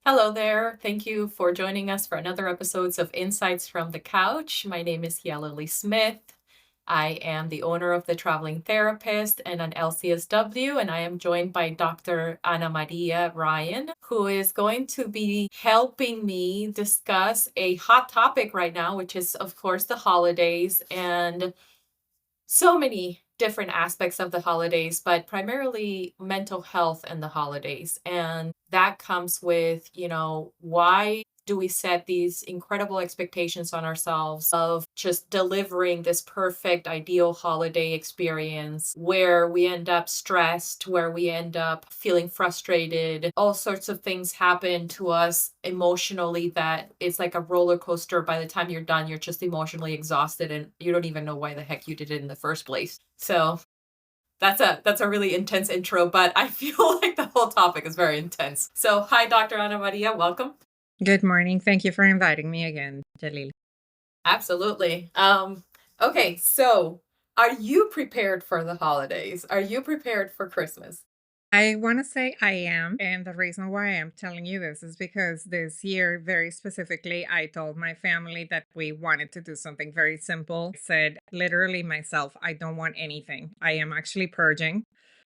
Hello there. Thank you for joining us for another episodes of Insights from the Couch. My name is Yella Lee Smith. I am the owner of the Traveling Therapist and an LCSW, and I am joined by Dr. Ana Maria Ryan, who is going to be helping me discuss a hot topic right now, which is, of course, the holidays and so many different aspects of the holidays, but primarily mental health and the holidays. And that comes with, why do we set these incredible expectations on ourselves of just delivering this perfect, ideal holiday experience where we end up stressed, where we end up feeling frustrated? All sorts of things happen to us emotionally that it's like a roller coaster. By the time you're done, you're just emotionally exhausted and you don't even know why the heck you did it in the first place. So that's a really intense intro, but I feel like the whole topic is very intense. So hi, Dr. Ana Maria, welcome. Good morning. Thank you for inviting me again, Jalil. Absolutely. Okay, so are you prepared for the holidays? Are you prepared for Christmas? I want to say I am. And the reason why I'm telling you this is because this year, very specifically, I told my family that we wanted to do something very simple. I said, literally, myself, I don't want anything. I am actually purging.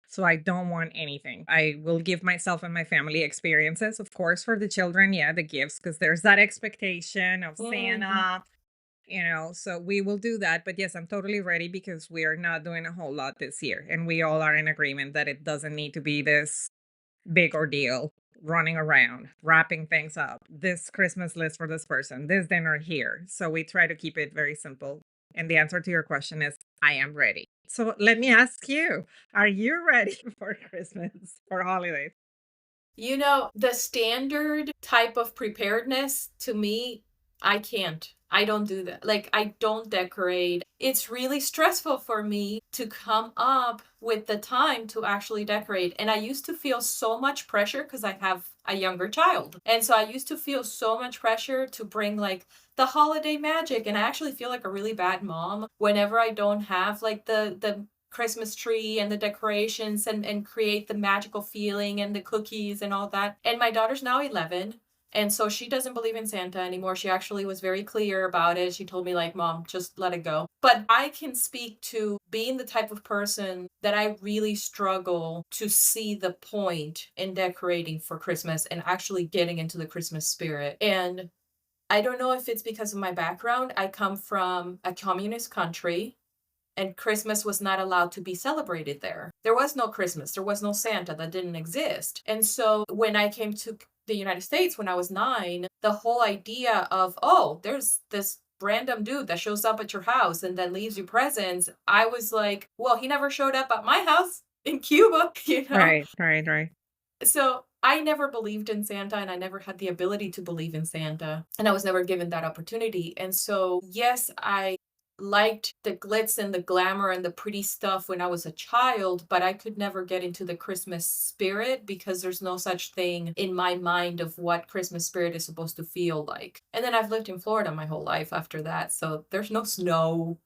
So I don't want anything. I will give myself and my family experiences, of course, for the children. Yeah, the gifts, because there's that expectation of Mhm. Santa. So we will do that. But yes, I'm totally ready because we are not doing a whole lot this year. And we all are in agreement that it doesn't need to be this big ordeal running around, wrapping things up, this Christmas list for this person, this dinner here. So we try to keep it very simple. And the answer to your question is I am ready. So let me ask you, are you ready for Christmas or holidays? The standard type of preparedness to me, I can't. I don't do that. Like, I don't decorate. It's really stressful for me to come up with the time to actually decorate. And I used to feel so much pressure because I have a younger child. And so I used to feel so much pressure to bring like the holiday magic. And I actually feel like a really bad mom whenever I don't have like the Christmas tree and the decorations and create the magical feeling and the cookies and all that. And my daughter's now 11. And so she doesn't believe in Santa anymore. She actually was very clear about it. She told me, like, Mom, just let it go. But I can speak to being the type of person that I really struggle to see the point in decorating for Christmas and actually getting into the Christmas spirit. And I don't know if it's because of my background. I come from a communist country and Christmas was not allowed to be celebrated there. There was no Christmas, there was no Santa, that didn't exist. And so when I came to the United States when I was 9, the whole idea of, oh, there's this random dude that shows up at your house and then leaves you presents, I was like, well, he never showed up at my house in Cuba, you know? Right, right, right. So I never believed in Santa and I never had the ability to believe in Santa. And I was never given that opportunity. And so, yes, I liked the glitz and the glamour and the pretty stuff when I was a child, but I could never get into the Christmas spirit because there's no such thing in my mind of what Christmas spirit is supposed to feel like. And then I've lived in Florida my whole life after that. So there's no snow.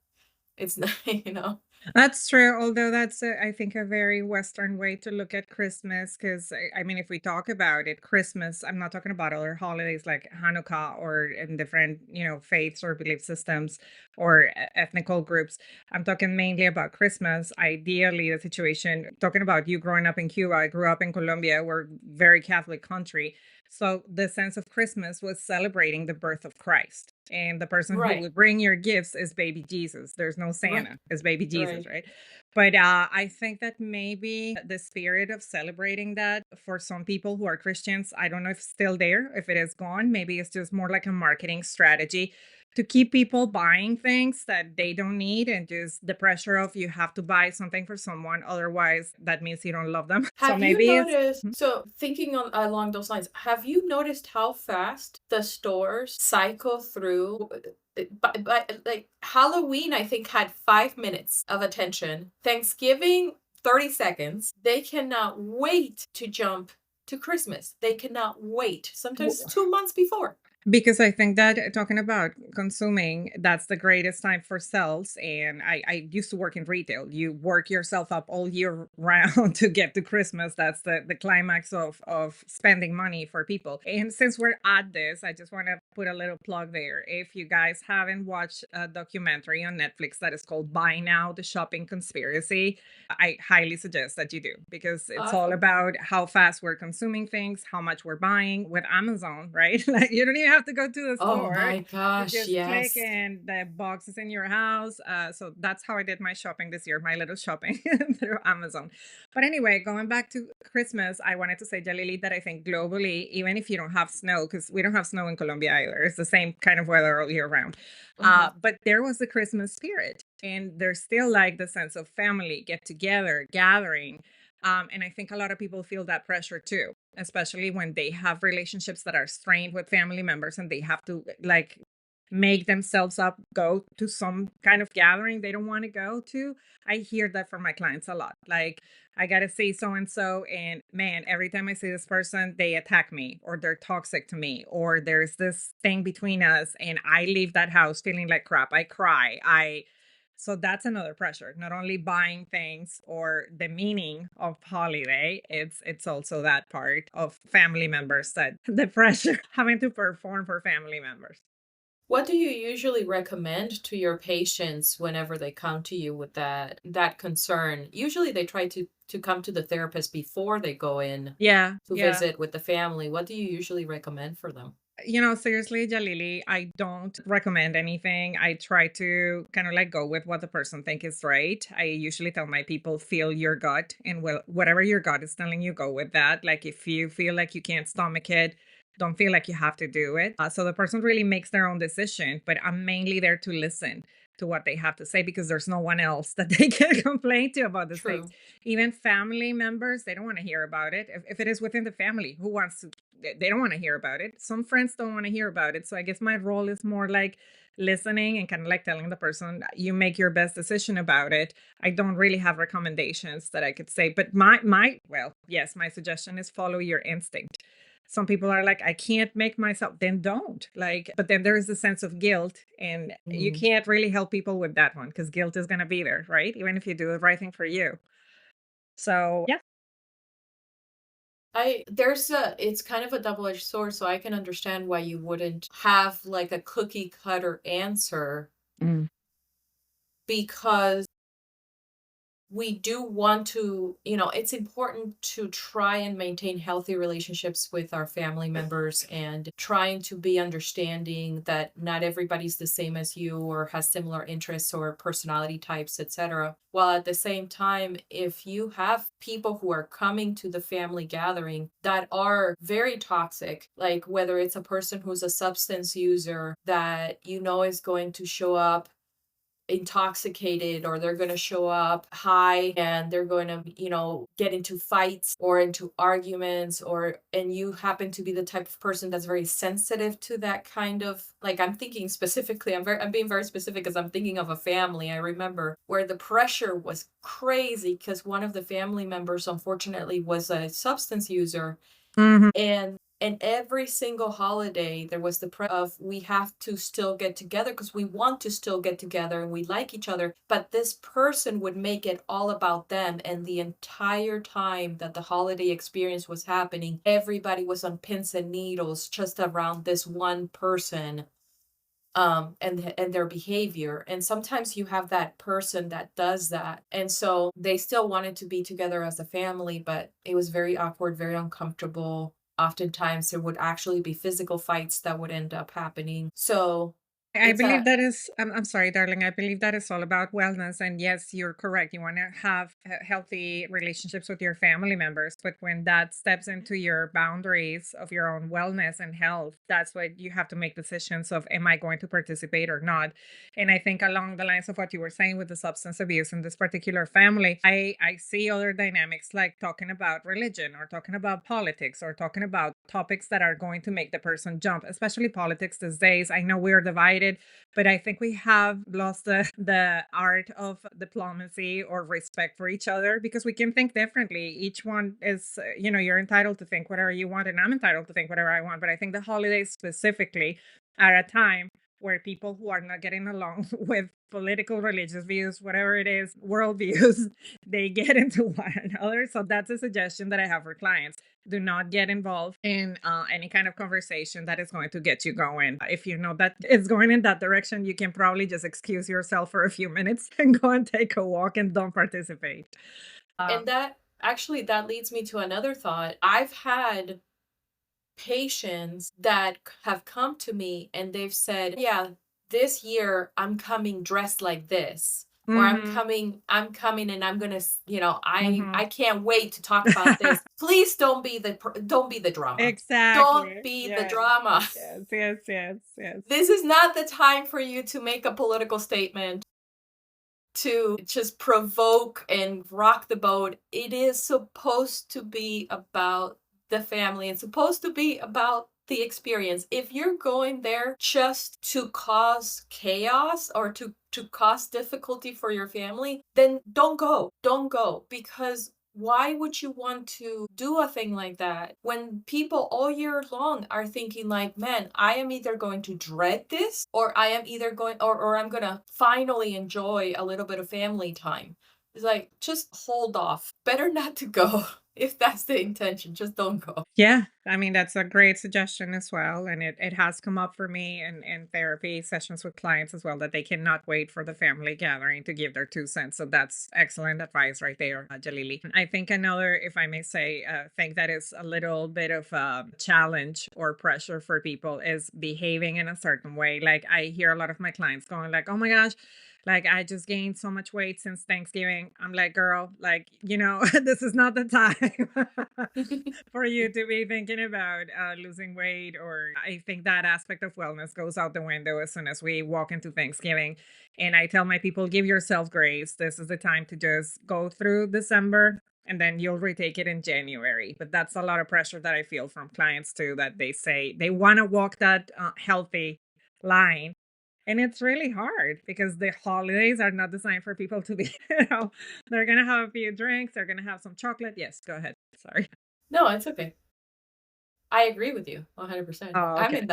It's not, you know. That's true. Although that's, I think, a very Western way to look at Christmas. Because, I mean, if we talk about it, Christmas, I'm not talking about other holidays like Hanukkah or in different, faiths or belief systems or ethnical groups. I'm talking mainly about Christmas. Ideally, the situation, talking about you growing up in Cuba, I grew up in Colombia, we're a very Catholic country. So the sense of Christmas was celebrating the birth of Christ. And the person who Right. would bring your gifts is baby Jesus. There's no Right. Santa, it's baby Jesus, Right. right? But I think that maybe the spirit of celebrating that for some people who are Christians, I don't know if it's still there, if it is gone. Maybe it's just more like a marketing strategy to keep people buying things that they don't need and just the pressure of you have to buy something for someone. Otherwise, that means you don't love them. So Have you maybe it's noticed so thinking along those lines, have you noticed how fast the stores cycle through like Halloween, I think, had 5 minutes of attention. Thanksgiving, 30 seconds. They cannot wait to jump to Christmas. They cannot wait. Sometimes 2 months before. Because I think that talking about consuming, that's the greatest time for sales. And I used to work in retail. You work yourself up all year round to get to Christmas. That's the climax of spending money for people. And since we're at this, I just want to put a little plug there. If you guys haven't watched a documentary on Netflix that is called Buy Now, The Shopping Conspiracy, I highly suggest that you do because it's all Awesome. about how fast we're consuming things, how much we're buying with Amazon, right? Like you don't even have to go to the Oh store. my You gosh, just click yes. and the box is in your house. So that's how I did my shopping this year, my little shopping through Amazon. But anyway, going back to Christmas, I wanted to say, Jalili, that I think globally, even if you don't have snow, because we don't have snow in Colombia either, it's the same kind of weather all year round. Mhm. But there was the Christmas spirit, and there's still like the sense of family, get together, gathering. And I think a lot of people feel that pressure too, especially when they have relationships that are strained with family members and they have to like make themselves up go to some kind of gathering they don't want to go to. I hear that from my clients a lot. Like, I gotta see so and so, and man, every time I see this person, they attack me or they're toxic to me, or there's this thing between us, and I leave that house feeling like crap. I cry. So that's another pressure. Not only buying things or the meaning of holiday, it's also that part of family members that the pressure having to perform for family members. What do you usually recommend to your patients whenever they come to you with that concern? Usually they try to come to the therapist before they go in Yeah, to yeah. visit with the family. What do you usually recommend for them? Seriously, Jalili, I don't recommend anything. I try to kind of like go with what the person think is right. I usually tell my people, feel your gut, and well, whatever your gut is telling you, go with that. Like if you feel like you can't stomach it, don't feel like you have to do it. So the person really makes their own decision, but I'm mainly there to listen to what they have to say because there's no one else that they can complain to about the things. True. Even family members, they don't want to hear about it. If it is within the family, who wants to they don't want to hear about it. Some friends don't want to hear about it. So I guess my role is more like listening and kind of like telling the person you make your best decision about it. I don't really have recommendations that I could say, but my well, yes, my suggestion is follow your instinct. Some people are like, I can't make myself, then don't. Like, but then there is a sense of guilt, and you Mhm. can't really help people with that one because guilt is going to be there, right? Even if you do the right thing for you. So, yeah. I there's a it's kind of a double-edged sword, so I can understand why you wouldn't have like a cookie cutter answer Mm. because we do want to, it's important to try and maintain healthy relationships with our family members and trying to be understanding that not everybody's the same as you or has similar interests or personality types, etc. While at the same time, if you have people who are coming to the family gathering that are very toxic, like whether it's a person who's a substance user that is going to show up intoxicated, or they're going to show up high and they're going to get into fights or into arguments, or and you happen to be the type of person that's very sensitive to that kind of, like, I'm thinking specifically, I'm being very specific because I'm thinking of a family I remember where the pressure was crazy because one of the family members unfortunately was a substance user, Mhm. and every single holiday there was the of we have to still get together because we want to still get together and we like each other, but this person would make it all about them, and the entire time that the holiday experience was happening everybody was on pins and needles just around this one person, and their behavior. And sometimes you have that person that does that, and so they still wanted to be together as a family, but it was very awkward, very uncomfortable. Oftentimes there would actually be physical fights that would end up happening, so I it's believe a that is, I'm sorry, darling. I believe that is all about wellness. And yes, you're correct. You want to have healthy relationships with your family members. But when that steps into your boundaries of your own wellness and health, that's what you have to make decisions of, am I going to participate or not? And I think along the lines of what you were saying with the substance abuse in this particular family, I see other dynamics like talking about religion or talking about politics or talking about topics that are going to make the person jump, especially politics these days. I know we're divided separated. But I think we have lost the art of diplomacy or respect for each other because we can think differently. Each one is, you're entitled to think whatever you want, and I'm entitled to think whatever I want. But I think the holidays specifically are a time where people who are not getting along with political, religious views, whatever it is, worldviews, they get into one another. So that's a suggestion that I have for clients. Do not get involved in any kind of conversation that is going to get you going. If you know that it's going in that direction, you can probably just excuse yourself for a few minutes and go and take a walk and don't participate. And that actually that leads me to another thought. I've had patients that have come to me and they've said, "Yeah, this year I'm coming dressed like this." Or Mm-hmm. I'm coming and I'm gonna, Mm-hmm. I can't wait to talk about this. Please don't be the drama. Don't Exactly. be the Yes. drama. Yes. Yes. Yes. Yes. This is not the time for you to make a political statement, to just provoke and rock the boat. It is supposed to be about the family. It's supposed to be about the experience. If you're going there just to cause chaos or to cause difficulty for your family, then don't go. Don't go, because why would you want to do a thing like that when people all year long are thinking like, man, I am either going to dread this, or I am either going, or I'm going to finally enjoy a little bit of family time. It's like, just hold off. Better not to go. If that's the intention, just don't go. Yeah, I mean, that's a great suggestion as well. And it has come up for me in therapy sessions with clients as well that they cannot wait for the family gathering to give their 2 cents. So that's excellent advice right there, Jalili. I think another, if I may say, thing that is a little bit of a challenge or pressure for people is behaving in a certain way. Like I hear a lot of my clients going like, oh my gosh, like I just gained so much weight since Thanksgiving. I'm like, girl, like, this is not the time for you to be thinking about losing weight. Or I think that aspect of wellness goes out the window as soon as we walk into Thanksgiving. And I tell my people, give yourself grace. This is the time to just go through December and then you'll retake it in January. But that's a lot of pressure that I feel from clients too, that they say they want to walk that healthy line. And it's really hard because the holidays are not designed for people to be, they're going to have a few drinks, they're going to have some chocolate. Yes, go ahead. Sorry. No, it's okay. I agree with you 100%. Oh, I'm okay. in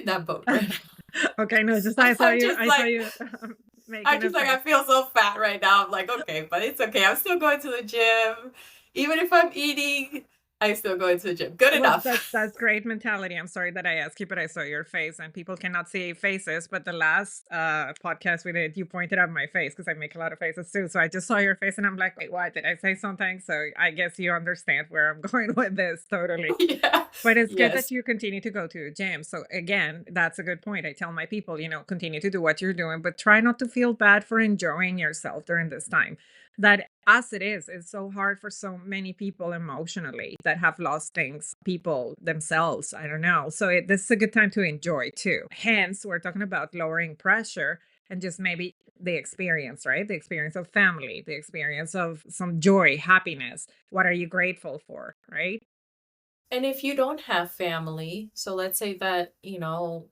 that boat right now. Okay, no, just I'm just I saw like you I'm making a just like, face. I feel so fat right now. I'm like, okay, but it's okay. I'm still going to the gym. Even if I'm eating, I'm still going to the gym. Good Well, enough. that's great mentality. I'm sorry that I asked you, but I saw your face, and people cannot see faces. But the last podcast we did, you pointed out my face because I make a lot of faces too. So I just saw your face, and I'm like, wait, why did I say something? So I guess you understand where I'm going with this totally. Yeah. But it's good that Yes. you continue to go to the gym. So again, that's a good point. I tell my people, continue to do what you're doing, but try not to feel bad for enjoying yourself during this time. That as it is, it's so hard for so many people emotionally that have lost things, people themselves. I don't know. So this is a good time to enjoy too. Hence, we're talking about lowering pressure and just maybe the experience, right? The experience of family, the experience of some joy, happiness. What are you grateful for, right? And if you don't have family, so let's say that,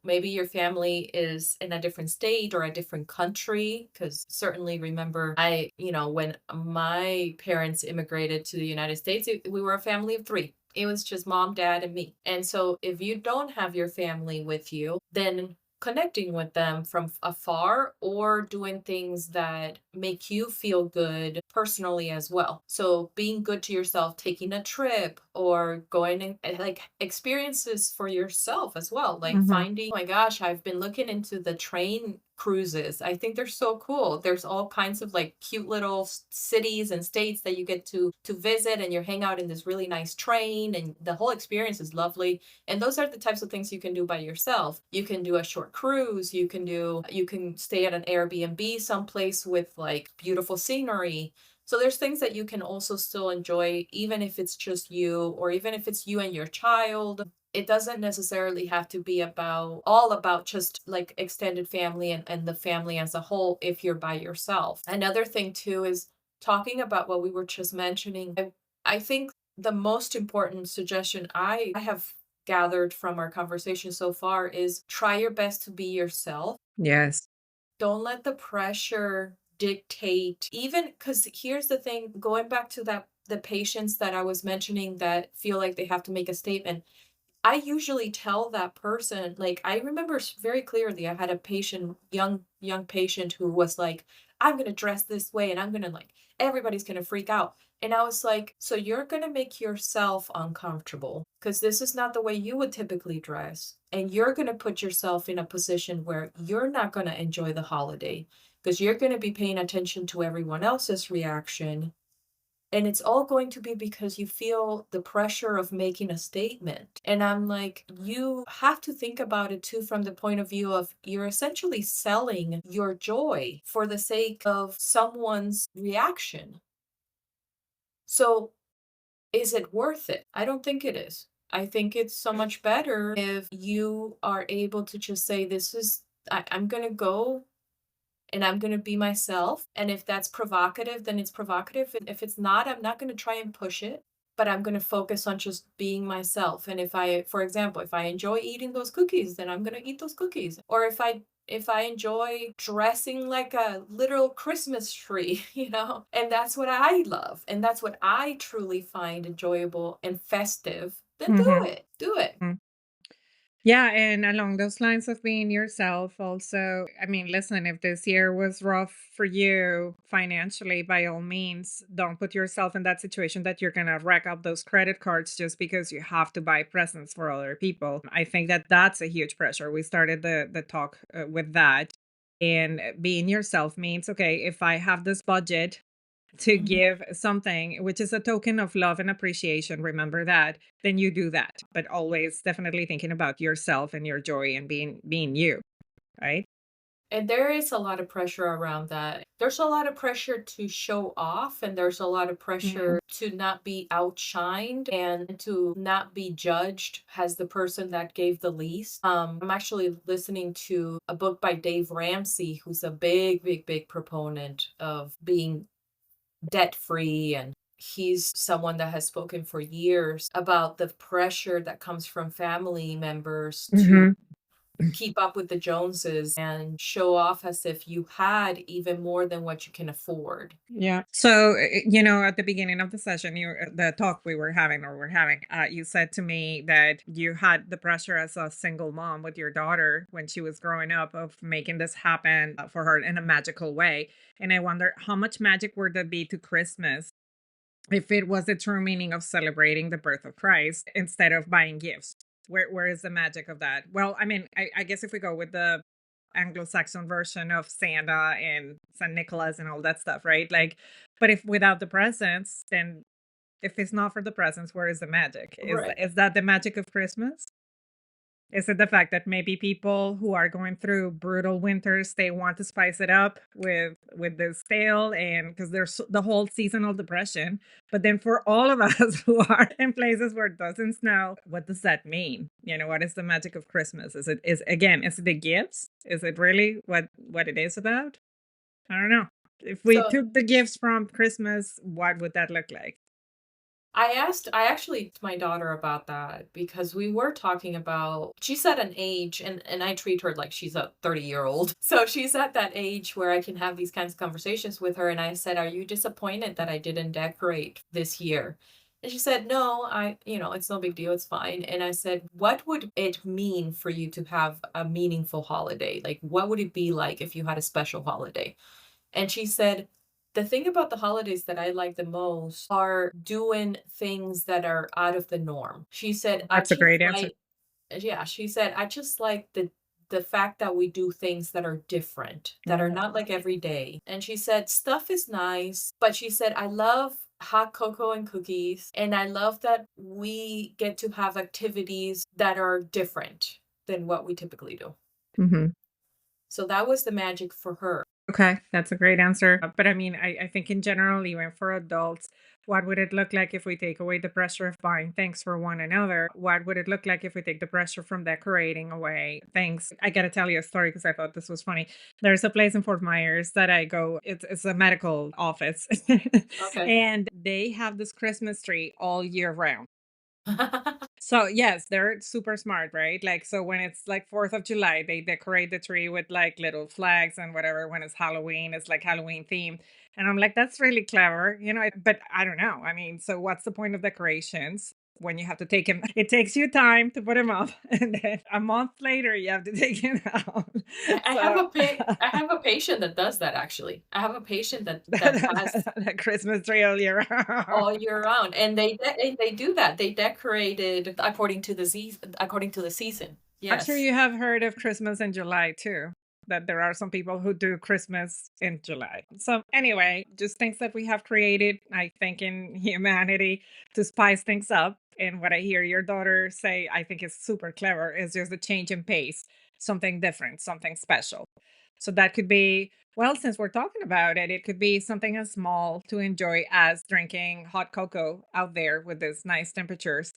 maybe your family is in a different state or a different country, because certainly remember, when my parents immigrated to the United States, we were a family of three. It was just mom, dad, and me. And so if you don't have your family with you, then connecting with them from afar or doing things that make you feel good personally as well. So being good to yourself, taking a trip or going and like experiences for yourself as well. Like Mhm. finding, oh my gosh, I've been looking into the train cruises. I think they're so cool. There's all kinds of like cute little cities and states that you get to visit, and you hang out in this really nice train, and the whole experience is lovely. And those are the types of things you can do by yourself. You can do a short cruise, you can stay at an Airbnb someplace with like beautiful scenery. So there's things that you can also still enjoy even if it's just you, or even if it's you and your child. It doesn't necessarily have to be about just like extended family and the family as a whole if you're by yourself. Another thing too is talking about what we were just mentioning. I think the most important suggestion I have gathered from our conversation so far is try your best to be yourself. Yes. Don't let the pressure dictate, even because here's the thing, going back to that the patients that I was mentioning that feel like they have to make a statement. I usually tell that person, like, I remember very clearly, I had a patient, young patient who was like, I'm gonna dress this way and I'm gonna like, everybody's gonna freak out. And I was like, so you're gonna make yourself uncomfortable because this is not the way you would typically dress. And you're gonna put yourself in a position where you're not gonna enjoy the holiday because you're gonna be paying attention to everyone else's reaction, and it's all going to be because you feel the pressure of making a statement. And I'm like, you have to think about it too from the point of view of you're essentially selling your joy for the sake of someone's reaction. So is it worth it? I don't think it is. I think it's so much better if you are able to just say, this is, I'm going to go and I'm going to be myself. And if that's provocative, then it's provocative. And if it's not, I'm not going to try and push it, but I'm going to focus on just being myself. And if I, for example, if I enjoy eating those cookies, then I'm going to eat those cookies. Or if I enjoy dressing like a literal Christmas tree, and that's what I love, and that's what I truly find enjoyable and festive, then do Hmm. it. Do it. Yeah, and along those lines of being yourself, also, I mean, listen, if this year was rough for you financially, by all means, don't put yourself in that situation that you're going to rack up those credit cards just because you have to buy presents for other people. I think that that's a huge pressure. We started the talk with that. And being yourself means, okay, if I have this budget to Mhm. give something which is a token of love and appreciation, remember that, then you do that. But always definitely thinking about yourself and your joy and being you, right? And there is a lot of pressure around that. There's a lot of pressure to show off, and there's a lot of Mhm. pressure to not be outshined and to not be judged as the person that gave the least. I'm actually listening to a book by Dave Ramsey, who's a big, big, big proponent of being debt free. And he's someone that has spoken for years about the pressure that comes from family members to Mhm. keep up with the Joneses and show off as if you had even more than what you can afford. Yeah. So, at the beginning of the session, the talk we were having or we're having, you said to me that you had the pressure as a single mom with your daughter when she was growing up of making this happen for her in a magical way. And I wonder how much magic would that be to Christmas if it was the true meaning of celebrating the birth of Christ instead of buying gifts. Where is the magic of that? Well, I mean, I guess if we go with the Anglo-Saxon version of Santa and Saint Nicholas and all that stuff, right? Like, but if without the presents, then if it's not for the presents, where is the magic? Right. Is that the magic of Christmas? Is it the fact that maybe people who are going through brutal winters, they want to spice it up with the stale and because there's the whole seasonal depression. But then for all of us who are in places where it doesn't snow, what does that mean? What is the magic of Christmas? Is it the gifts? Is it really what it is about? I don't know. If we So took the gifts from Christmas, what would that look like? I actually asked my daughter about that because we were talking about, she's at an age, and I treat her like she's a 30-year-old. So she's at that age where I can have these kinds of conversations with her. And I said, are you disappointed that I didn't decorate this year? And she said, no, it's no big deal. It's fine. And I said, what would it mean for you to have a meaningful holiday? Like, what would it be like if you had a special holiday? And she said, the thing about the holidays that I like the most are doing things that are out of the norm. She said, I That's a just great answer. like, yeah, she said, I just like the fact that we do things that are different, that are Yeah. not like every day. And she said, stuff is nice, but she said, I love hot cocoa and cookies, and I love that we get to have activities that are different than what we typically do. Mhm. So that was the magic for her. Okay, that's a great answer. But I mean, I think in general, even for adults, what would it look like if we take away the pressure of buying things for one another? What would it look like if we take the pressure from decorating away things? I got to tell you a story because I thought this was funny. There's a place in Fort Myers that I go, it's a medical office, Okay. and they have this Christmas tree all year round. So yes, they're super smart, right? Like, so when it's like 4th of July, they decorate the tree with like little flags and whatever. When it's Halloween, it's like Halloween themed. And I'm like, that's really clever, but I don't know. I mean, so what's the point of decorations when you have to take him? It takes you time to put him up, and then a month later you have to take him out. So I have a patient that does that actually. I have a patient that has the Christmas tree all year round. all year round, and they do that. They decorated according to the season. I'm sure Yes. you have heard of Christmas in July too, that there are some people who do Christmas in July. So, anyway, just things that we have created, I think, in humanity to spice things up. And what I hear your daughter say, I think is super clever, is just a change in pace, something different, something special. So, that could be, well, since we're talking about it, it could be something as small to enjoy as drinking hot cocoa out there with this nice temperatures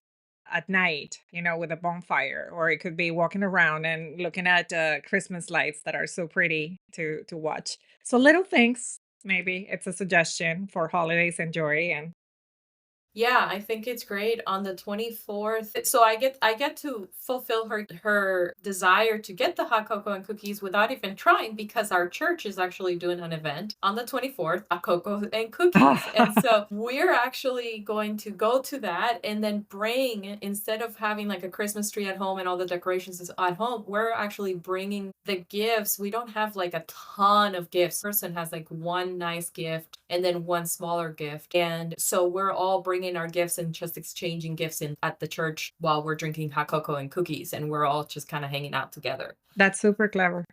at night, with a bonfire, or it could be walking around and looking at Christmas lights that are so pretty to watch. So little things, maybe it's a suggestion for holidays and joy. And Yeah, I think it's great on the 24th. So I get to fulfill her desire to get the hot cocoa and cookies without even trying because our church is actually doing an event on the 24th, hot cocoa and cookies. And so we're actually going to go to that and then bring, instead of having like a Christmas tree at home and all the decorations is at home, we're actually bringing the gifts. We don't have like a ton of gifts. Person has like one nice gift and then one smaller gift. And so we're all bringing our gifts and just exchanging gifts in at the church while we're drinking hot cocoa and cookies, and we're all just kind of hanging out together. that's super clever.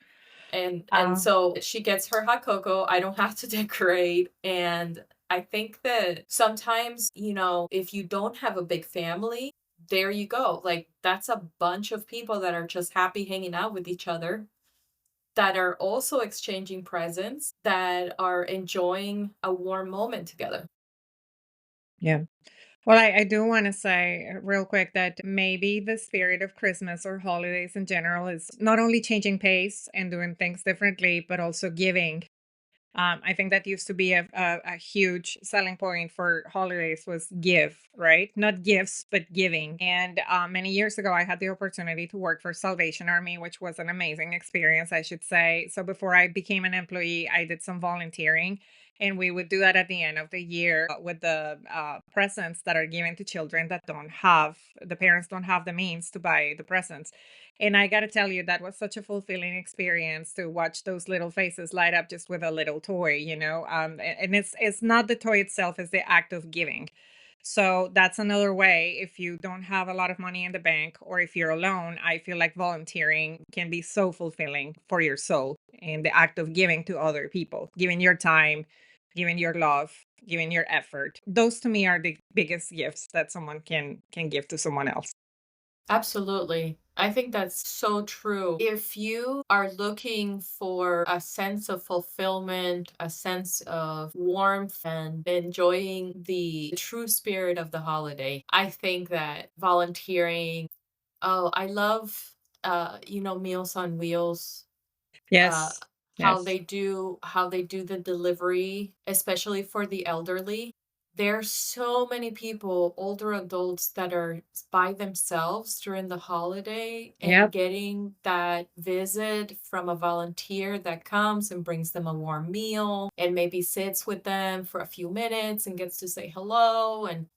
And Uh, so she gets her hot cocoa. I don't have to decorate. And I think that sometimes, if you don't have a big family, there you go. Like that's a bunch of people that are just happy hanging out with each other, that are also exchanging presents, that are enjoying a warm moment together. yeah. Well, I do want to say real quick that maybe the spirit of Christmas or holidays in general is not only changing pace and doing things differently, but also giving. I think that used to be a huge selling point for holidays was give, right? Not gifts, but giving. And many years ago, I had the opportunity to work for Salvation Army, which was an amazing experience, I should say. So before I became an employee, I did some volunteering. And we would do that at the end of the year with the presents that are given to children that the parents don't have the means to buy the presents. And I got to tell you, that was such a fulfilling experience to watch those little faces light up just with a little toy, and it's not the toy itself, it's the act of giving. So that's another way. If you don't have a lot of money in the bank or if you're alone, I feel like volunteering can be so fulfilling for your soul in the act of giving to other people, giving your time, giving your love, giving your effort. Those to me are the biggest gifts that someone can give to someone else. Absolutely. I think that's so true. If you are looking for a sense of fulfillment, a sense of warmth, and enjoying the true spirit of the holiday, I think that volunteering, oh, I love, Meals on Wheels, uh, Yes. Yes. how they do the delivery, especially for the elderly. There's so many people, older adults that are by themselves during the holiday, and Yep. getting that visit from a volunteer that comes and brings them a warm meal and maybe sits with them for a few minutes and gets to say hello, and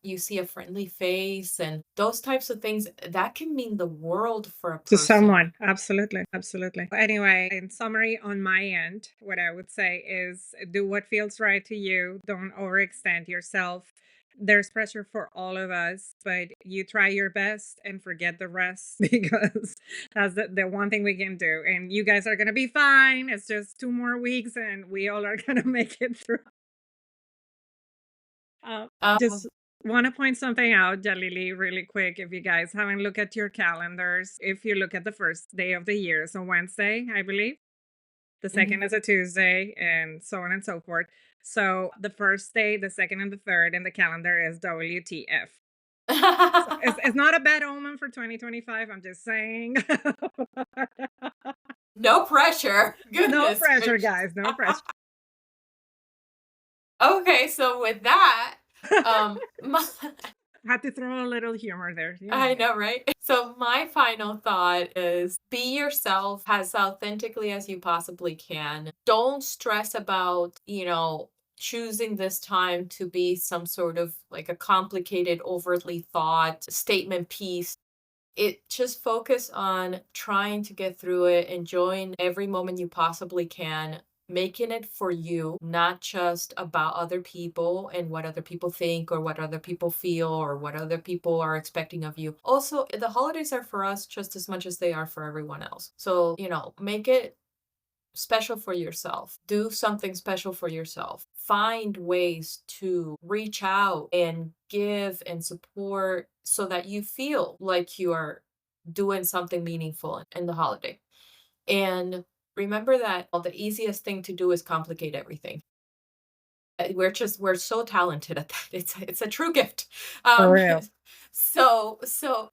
you see a friendly face, and those types of things that can mean the world for a To person. someone, absolutely, absolutely. Anyway, in summary, on my end, what I would say is do what feels right to you. Don't overextend yourself. There's pressure for all of us, but you try your best and forget the rest because that's the one thing we can do. And you guys are going to be fine. It's just 2 more weeks and we all are going to make it through. Just Um, want to point something out, Jalili, really quick. If you guys haven't looked at your calendars, if you look at the first day of the year, so Wednesday, I believe, the mhm. second is a Tuesday, and so on and so forth. So the first day, the second, and the third in the calendar is WTF. So it's not a bad omen for 2025. I'm just saying. No pressure. No Goodness pressure, gracious. guys. No pressure. Okay, so with that, my Had to throw a little humor there. I Yeah. know, right? So my final thought is be yourself as authentically as you possibly can. Don't stress about, choosing this time to be some sort of like a complicated, overtly thought statement piece. It just focus on trying to get through it, enjoying every moment you possibly can, making it for you, not just about other people and what other people think or what other people feel or what other people are expecting of you. Also, the holidays are for us just as much as they are for everyone else. So, make it special for yourself. Do something special for yourself. Find ways to reach out and give and support so that you feel like you are doing something meaningful in the holiday. And remember that the easiest thing to do is complicate everything. We're so talented at that. It's a true gift. For Um, real. so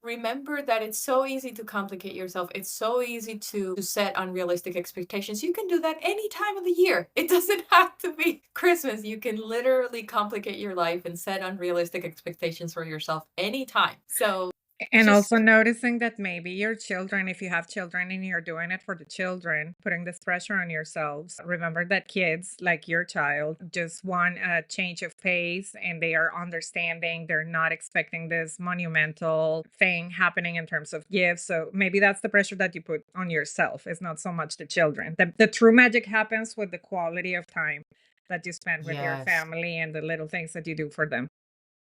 remember that it's so easy to complicate yourself. It's so easy to set unrealistic expectations. You can do that any time of the year. It doesn't have to be Christmas. You can literally complicate your life and set unrealistic expectations for yourself anytime. So And also just noticing that maybe your children, if you have children and you're doing it for the children, putting this pressure on yourselves. Remember that kids, like your child, just want a change of pace and they are understanding. They're not expecting this monumental thing happening in terms of gifts. So maybe that's the pressure that you put on yourself. It's not so much the children. The true magic happens with the quality of time that you spend with your yes. family and the little things that you do for them.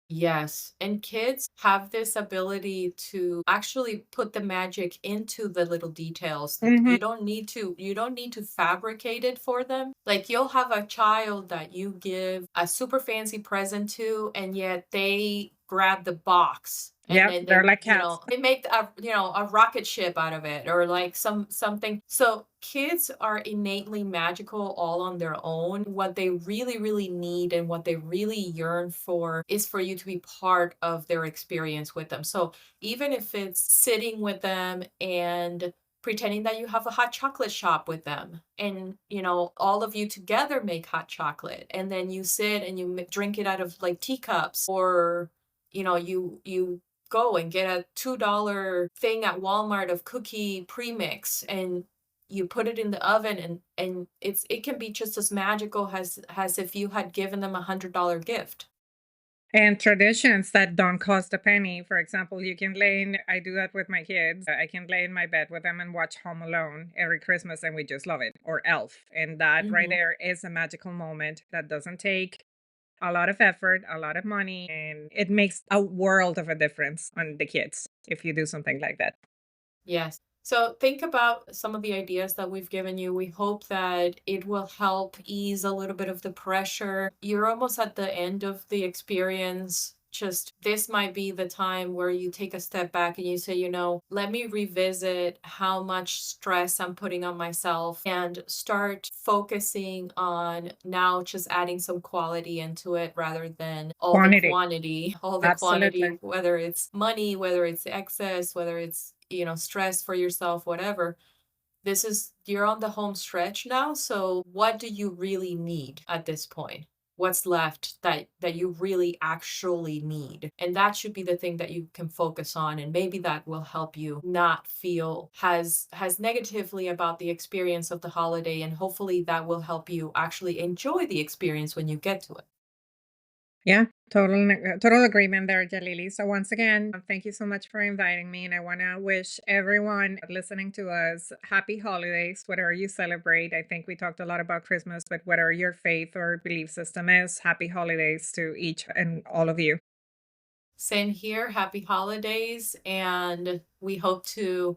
Yes, and kids have this ability to actually put the magic into the little details. Mhm. You don't need to fabricate it for them. Like you'll have a child that you give a super fancy present to and yet they grab the box and Yep, then they're like cats. they make a rocket ship out of it or like something. So kids are innately magical all on their own. What they really, really need and what they really yearn for is for you to be part of their experience with them. So even if it's sitting with them and pretending that you have a hot chocolate shop with them and all of you together make hot chocolate and then you sit and you drink it out of like teacups or you go and get a $2 thing at Walmart of cookie premix and you put it in the oven and it can be just as magical as if you had given them $100 gift. And traditions that don't cost a penny. For example, you can lay in, I do that with my kids. I can lay in my bed with them and watch Home Alone every Christmas and we just love it. Or Elf. And that right Mhm. there is a magical moment that doesn't take a lot of effort, a lot of money, and it makes a world of a difference on the kids if you do something like that. Yes. So think about some of the ideas that we've given you. We hope that it will help ease a little bit of the pressure. You're almost at the end of the experience. Just this might be the time where you take a step back and you say, let me revisit how much stress I'm putting on myself and start focusing on now just adding some quality into it rather than Quantity. all the quantity, Absolutely. whether it's money, whether it's excess, whether it's stress for yourself, whatever. You're on the home stretch now. So what do you really need at this point? What's left that you really actually need? And that should be the thing that you can focus on. And maybe that will help you not feel has negatively about the experience of the holiday. And hopefully that will help you actually enjoy the experience when you get to it. Yeah, total agreement there, Jalili. So once again, thank you so much for inviting me, and I want to wish everyone listening to us happy holidays, whatever you celebrate. I think we talked a lot about Christmas, but whatever your faith or belief system is, happy holidays to each and all of you. Same here. Happy holidays. And we hope to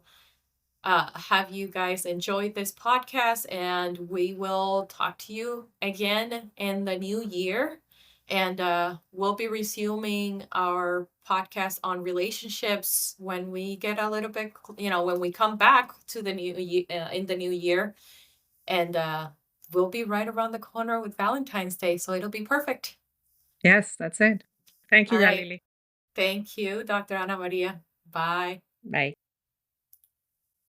have you guys enjoyed this podcast, and we will talk to you again in the new year. And we'll be resuming our podcast on relationships when we get a little bit, when we come back to the new year, in the new year. And we'll be right around the corner with Valentine's Day, so it'll be perfect. Yes, that's it. Thank you, All right. Jalili. Thank you, Dr. Ana Maria. Bye. Bye.